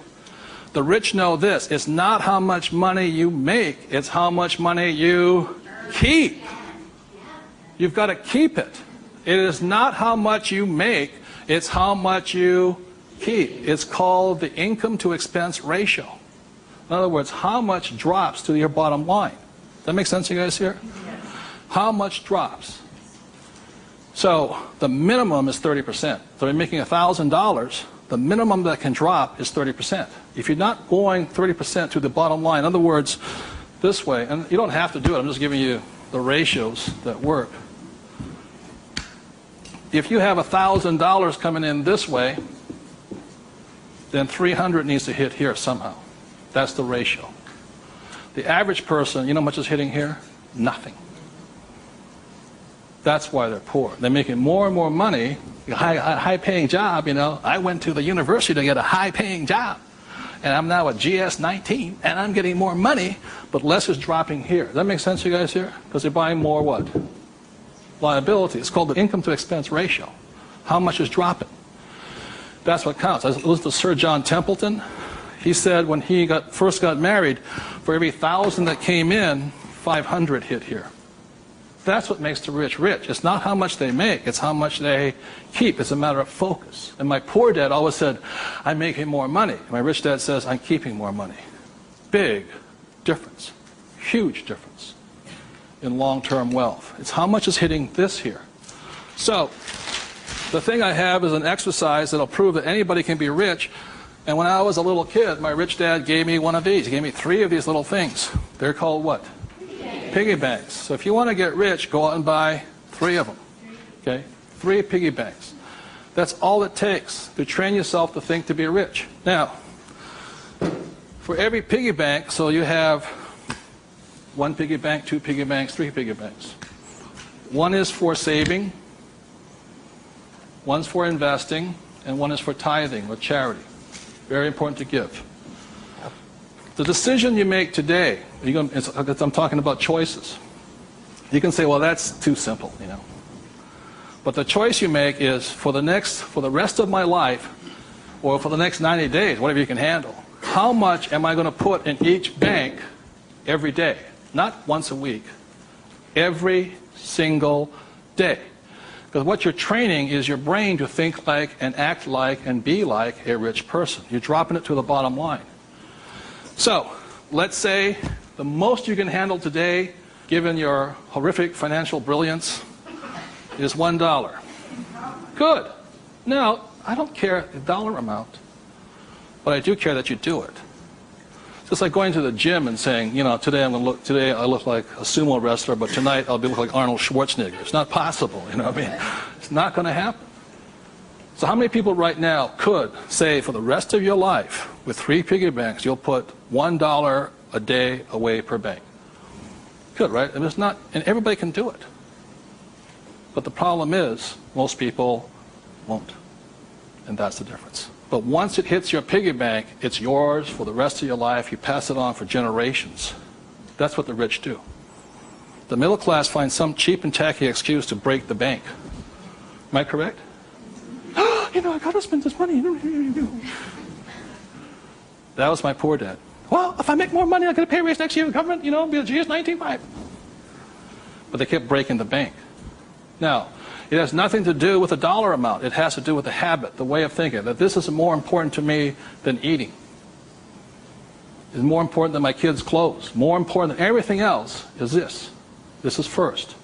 The rich know this. It's not how much money you make. It's how much money you keep. You've got to keep it. It is not how much you make. It's how much you keep. It's called the income to expense ratio. In other words, how much drops to your bottom line. Does that make sense to you guys here? How much drops? So the minimum is 30%. So you're making $1,000. The minimum that can drop is 30%. If you're not going 30% to the bottom line, in other words, this way, and you don't have to do it, I'm just giving you the ratios that work. If you have $1,000 coming in this way, then 300 needs to hit here somehow. That's the ratio. The average person, you know how much is hitting here? Nothing. That's why they're poor. They're making more and more money, a high-paying job, you know. I went to the university to get a high-paying job, and I'm now at GS-19, and I'm getting more money, but less is dropping here. Does that make sense to you guys here? Because they're buying more what? Liability. It's called the income-to-expense ratio. How much is dropping? That's what counts. I listened to Sir John Templeton. He said when he first got married, for every 1,000 that came in, 500 hit here. That's what makes the rich rich. It's not how much they make, it's how much they keep. It's a matter of focus. And my poor dad always said, I'm making more money. And my rich dad says, I'm keeping more money. Big difference. Huge difference in long-term wealth. It's how much is hitting this here. So, the thing I have is an exercise that'll prove that anybody can be rich. And when I was a little kid, my rich dad gave me one of these. He gave me 3 of these little things. They're called what? Piggy banks. So if you want to get rich, go out and buy 3 of them. Okay? 3 piggy banks. That's all it takes to train yourself to think to be rich. Now, for every piggy bank, so you have 1 piggy bank, 2 piggy banks, 3 piggy banks. 1 is for saving, 1's for investing, and 1 is for tithing or charity. Very important to give. The decision you make today, I'm talking about choices. You can say, well, that's too simple, you know. But the choice you make is for the rest of my life, or for the next 90 days, whatever you can handle, how much am I going to put in each bank every day? Not once a week. Every single day. Because what you're training is your brain to think like and act like and be like a rich person. You're dropping it to the bottom line. So, let's say the most you can handle today, given your horrific financial brilliance, is $1. Good. Now, I don't care the dollar amount, but I do care that you do it. It's just like going to the gym and saying, you know, today I look like a sumo wrestler, but tonight I'll look like Arnold Schwarzenegger. It's not possible, you know what I mean? It's not going to happen. So how many people right now could say for the rest of your life, with 3 piggy banks, you'll put $1 a day away per bank? Good, right? And it's not, and everybody can do it. But the problem is, most people won't. And that's the difference. But once it hits your piggy bank, it's yours for the rest of your life. You pass it on for generations. That's what the rich do. The middle class finds some cheap and tacky excuse to break the bank. Am I correct? You know, I got to spend this money. That was my poor dad. Well, if I make more money, I'm going to pay a raise next year. The government, you know, be a GS-19.5. But they kept breaking the bank. Now, it has nothing to do with the dollar amount. It has to do with the habit, the way of thinking, that this is more important to me than eating. It's more important than my kids' clothes. More important than everything else is this. This is first.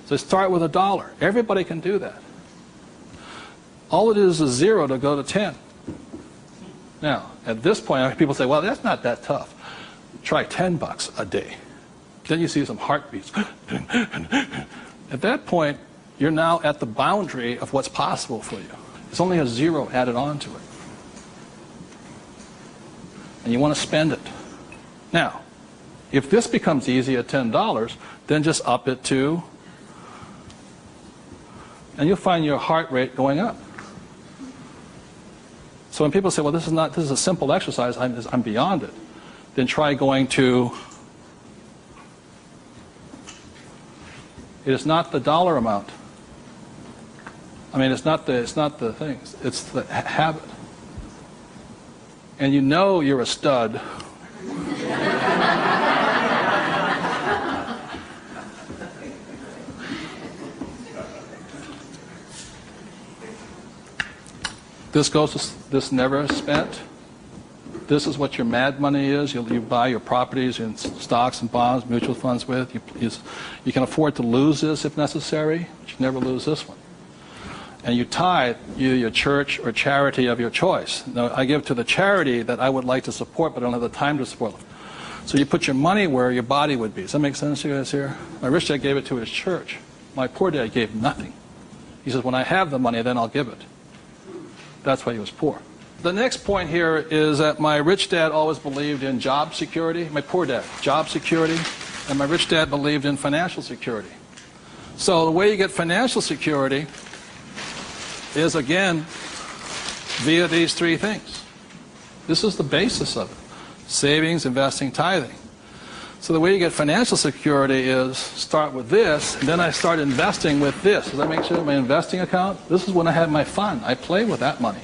So start with $1. Everybody can do that. All it is 0 to go to 10. Now, at this point, people say, well, that's not that tough. Try $10 a day. Then you see some heartbeats. At that point, you're now at the boundary of what's possible for you. There's only a 0 added on to it. And you want to spend it. Now, if this becomes easy at $10, then just up it to, and you'll find your heart rate going up. So when people say, well, this is a simple exercise, I'm beyond it, then try going to, it is not the dollar amount. I mean, it's not the things, it's the habit. And you know you're a stud. This never spent. This is what your mad money is. You buy your properties in stocks and bonds, mutual funds with. You can afford to lose this if necessary, but you never lose this one. And you tithe your church or charity of your choice. Now, I give to the charity that I would like to support, but I don't have the time to support them. So you put your money where your body would be. Does that make sense to you guys here? My rich dad gave it to his church. My poor dad gave nothing. He says, when I have the money, then I'll give it. That's why he was poor. The next point here is that my rich dad always believed in job security. My poor dad, job security. And my rich dad believed in financial security. So the way you get financial security is, again, via these three things. This is the basis of it. Savings, investing, tithing. So the way you get financial security is start with this, and then I start investing with this. Does that make sense? My investing account, this is when I have my fun. I play with that money.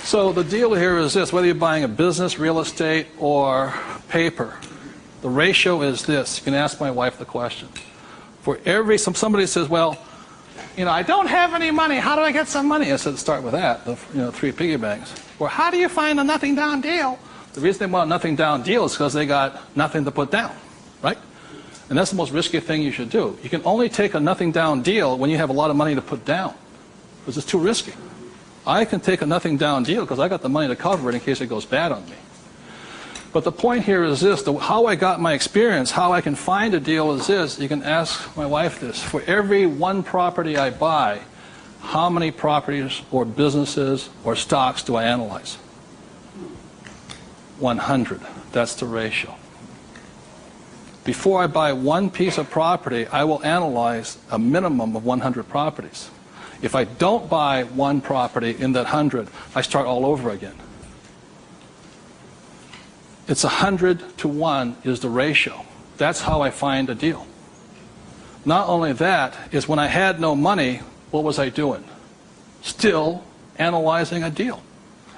So the deal here is this, whether you're buying a business, real estate, or paper, the ratio is this. You can ask my wife the question. For every, somebody says, well, I don't have any money. How do I get some money? I said, start with that, the 3 piggy banks. Or how do you find a nothing down deal? The reason they want a nothing down deal is because they got nothing to put down, right? And that's the most risky thing you should do. You can only take a nothing down deal when you have a lot of money to put down, because it's too risky. I can take a nothing down deal because I got the money to cover it in case it goes bad on me. But the point here is this, how I got my experience, how I can find a deal is this. You can ask my wife this. For every one property I buy, how many properties or businesses or stocks do I analyze? 100. That's the ratio. Before I buy one piece of property, I will analyze a minimum of 100 properties. If I don't buy one property in that 100, I start all over again. It's 100 to 1 is the ratio. That's how I find a deal. Not only that, is when I had no money, what was I doing? Still analyzing a deal.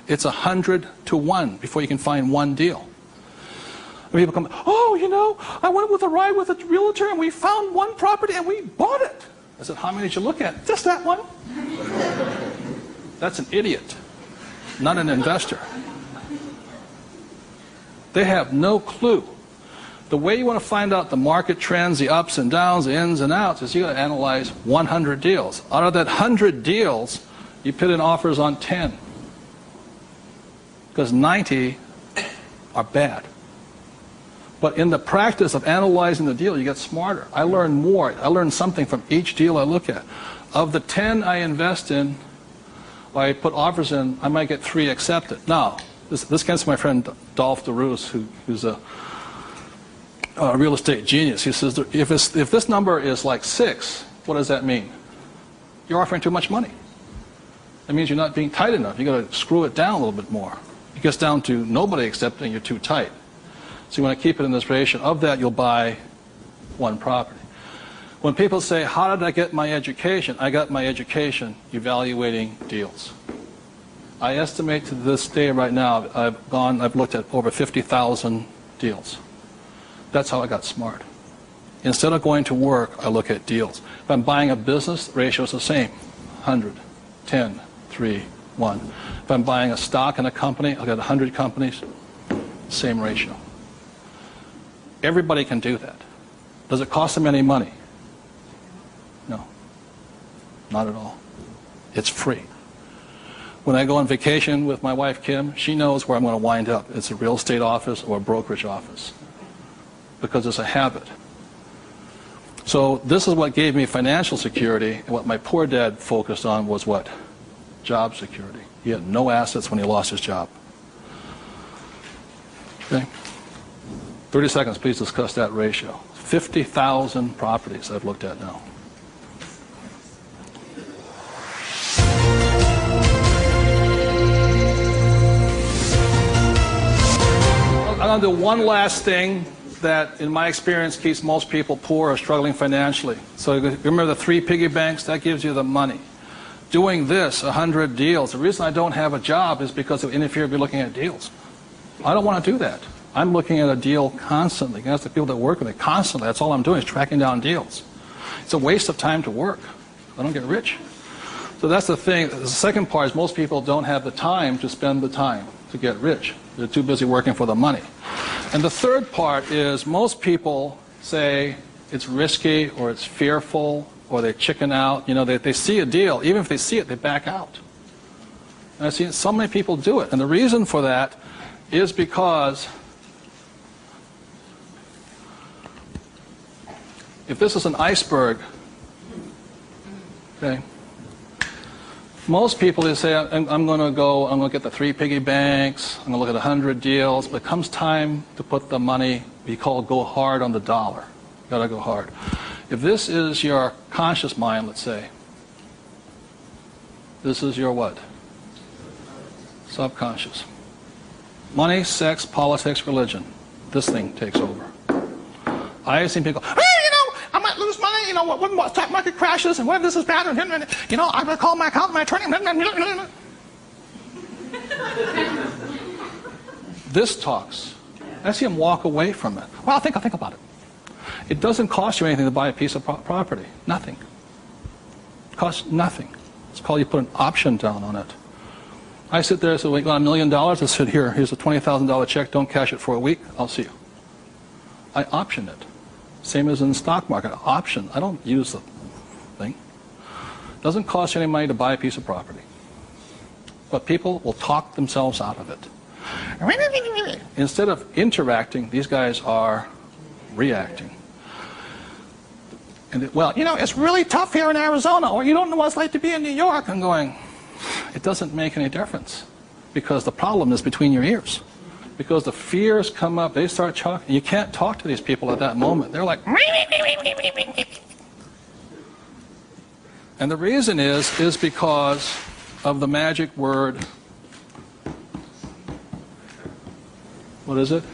It's 100 to 1 before you can find one deal. And people come, I went with a ride with a realtor and we found one property and we bought it. I said, how many did you look at? Just that one. That's an idiot, not an investor. They have no clue. The way you want to find out the market trends, the ups and downs, the ins and outs, is you got to analyze 100 deals. Out of that 100 deals, you put in offers on 10. Because 90 are bad. But in the practice of analyzing the deal, you get smarter. I learn more. I learn something from each deal I look at. Of the 10 I invest in, or I put offers in, I might get 3 accepted. Now, this comes from my friend Dolph DeRoos, who's a real estate genius. He says, if this number is like 6, what does that mean? You're offering too much money. That means you're not being tight enough. You've got to screw it down a little bit more. It gets down to nobody accepting, you're too tight. So you want to keep it in this ratio. Of that, you'll buy one property. When people say, how did I get my education? I got my education evaluating deals. I estimate to this day right now, I've looked at over 50,000 deals. That's how I got smart. Instead of going to work, I look at deals. If I'm buying a business, the ratio is the same. 100, 10, 3, 1. If I'm buying a stock in a company, I've got 100 companies, same ratio. Everybody can do that. Does it cost them any money? No, not at all. It's free. When I go on vacation with my wife, Kim, she knows where I'm going to wind up. It's a real estate office or a brokerage office because it's a habit. So this is what gave me financial security, and what my poor dad focused on was what? Job security. He had no assets when he lost his job. Okay? 30 seconds, please discuss that ratio. 50,000 properties I've looked at now. I'm going to do one last thing that, in my experience, keeps most people poor or struggling financially. So remember the 3 piggy banks? That gives you the money. Doing this, 100 deals. The reason I don't have a job is because it would interfere with me looking at deals. I don't want to do that. I'm looking at a deal constantly. That's the people that work with me constantly. That's all I'm doing is tracking down deals. It's a waste of time to work. I don't get rich. So that's the thing. The second part is most people don't have the time to spend the time to get rich. They're too busy working for the money. And the third part is most people say it's risky or it's fearful or they chicken out. You know, they see a deal. Even if they see it, they back out. And I've seen so many people do it. And the reason for that is because if this is an iceberg, okay, most people, they say, I'm going to get the 3 piggy banks, I'm going to look at 100 deals, but it comes time to put the money, we call go hard on the dollar. Got to go hard. If this is your conscious mind, let's say, this is your what? Subconscious. Money, sex, politics, religion. This thing takes over. I have seen people go, hey, I might lose money, when the stock market crashes, and when this is bad, and I'm going to call my accountant, my attorney. This talks. I see him walk away from it. Well, I'll think about it. It doesn't cost you anything to buy a piece of property. Nothing. It costs nothing. It's called you put an option down on it. I sit there and say, well, you got $1 million? I said, here's a $20,000 check. Don't cash it for a week. I'll see you. I option it. Same as in the stock market. Option. I don't use the thing. It doesn't cost you any money to buy a piece of property. But people will talk themselves out of it. Instead of interacting, these guys are reacting. And it's really tough here in Arizona, or you don't know what it's like to be in New York. I'm going, it doesn't make any difference, because the problem is between your ears. Because the fears come up, they start talking. You can't talk to these people at that moment. They're like, and the reason is because of the magic word. What is it?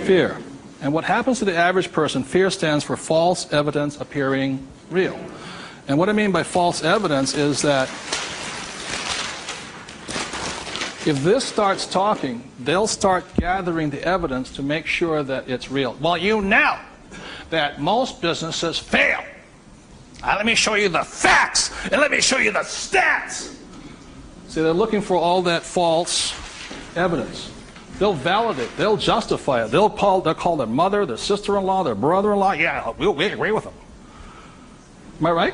Fear. And what happens to the average person, fear stands for false evidence appearing real. And what I mean by false evidence is that if this starts talking, they'll start gathering the evidence to make sure that it's real. Well, you know that most businesses fail. Let me show you the facts, and let me show you the stats. See, they're looking for all that false evidence. They'll validate, they'll justify it. They'll call their mother, their sister-in-law, their brother-in-law. Yeah, we agree with them. Am I right?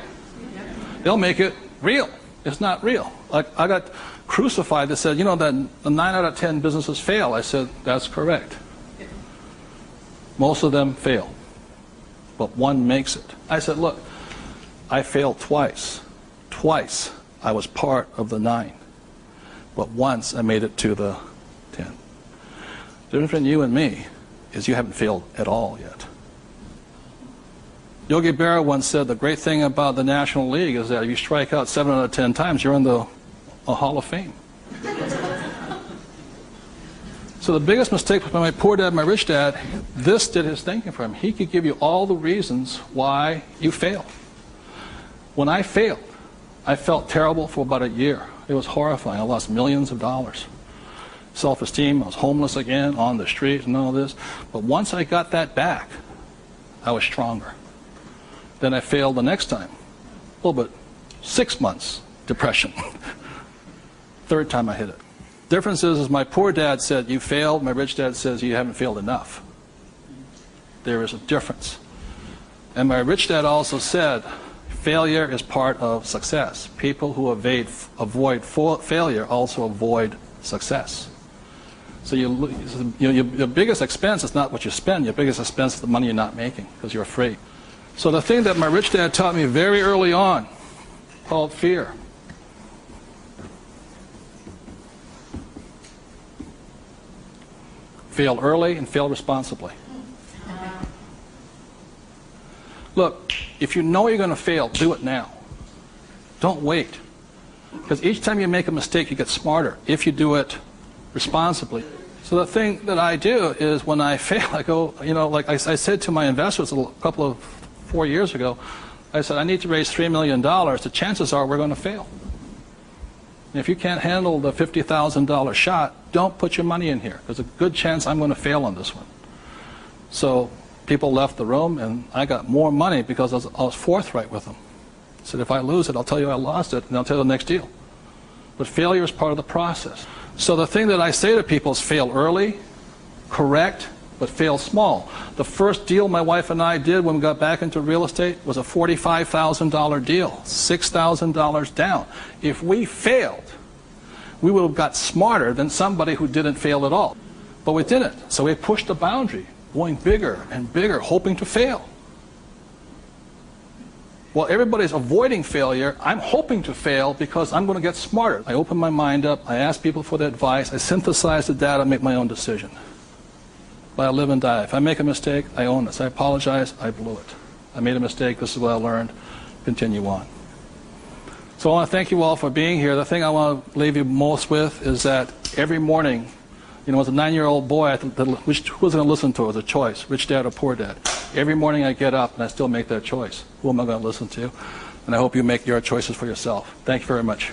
They'll make it real. It's not real. Like, I got crucified that said, that the 9 out of 10 businesses fail. I said, that's correct. Most of them fail, but one makes it. I said, look, I failed twice. Twice I was part of the 9, but once I made it to the 10. The difference between you and me is you haven't failed at all yet. Yogi Berra once said the great thing about the National League is that if you strike out 7 out of 10 times, you're in the Hall of Fame. So the biggest mistake was my poor dad, my rich dad, this did his thinking for him. He could give you all the reasons why you failed. When I failed, I felt terrible for about a year. It was horrifying. I lost millions of dollars. Self-esteem, I was homeless again, on the street and all this. But once I got that back, I was stronger. Then I failed the next time. Well, but 6 months, depression. Third time I hit it. Difference is my poor dad said, you failed. My rich dad says, you haven't failed enough. There is a difference. And my rich dad also said, failure is part of success. People who avoid failure also avoid success. So your biggest expense is not what you spend. Your biggest expense is the money you're not making because you're afraid. So the thing that my rich dad taught me very early on, called fear. Fail early and fail responsibly. Look, if you know you're going to fail, do it now. Don't wait. Because each time you make a mistake, you get smarter if you do it responsibly. So the thing that I do is when I fail, I go, like I said to my investors a couple of 4 years ago, I said, I need to raise $3 million. The chances are we're going to fail. And if you can't handle the $50,000 shot, don't put your money in here. There's a good chance I'm going to fail on this one. So people left the room, and I got more money because I was forthright with them. I said, if I lose it, I'll tell you I lost it, and I'll tell you the next deal. But failure is part of the process. So the thing that I say to people is fail early, correct, but fail small. The first deal my wife and I did when we got back into real estate was a $45,000 deal, $6,000 down. If we failed, we would have got smarter than somebody who didn't fail at all. But we didn't. So we pushed the boundary, going bigger and bigger, hoping to fail. Well, everybody's avoiding failure. I'm hoping to fail because I'm going to get smarter. I open my mind up. I ask people for their advice. I synthesize the data, make my own decision. But I live and die. If I make a mistake, I own it. So I apologize. I blew it. I made a mistake. This is what I learned. Continue on. So I want to thank you all for being here. The thing I want to leave you most with is that every morning, as a 9-year-old boy, who was going to listen to? It was a choice, rich dad or poor dad. Every morning I get up and I still make that choice. Who am I going to listen to? And I hope you make your choices for yourself. Thank you very much.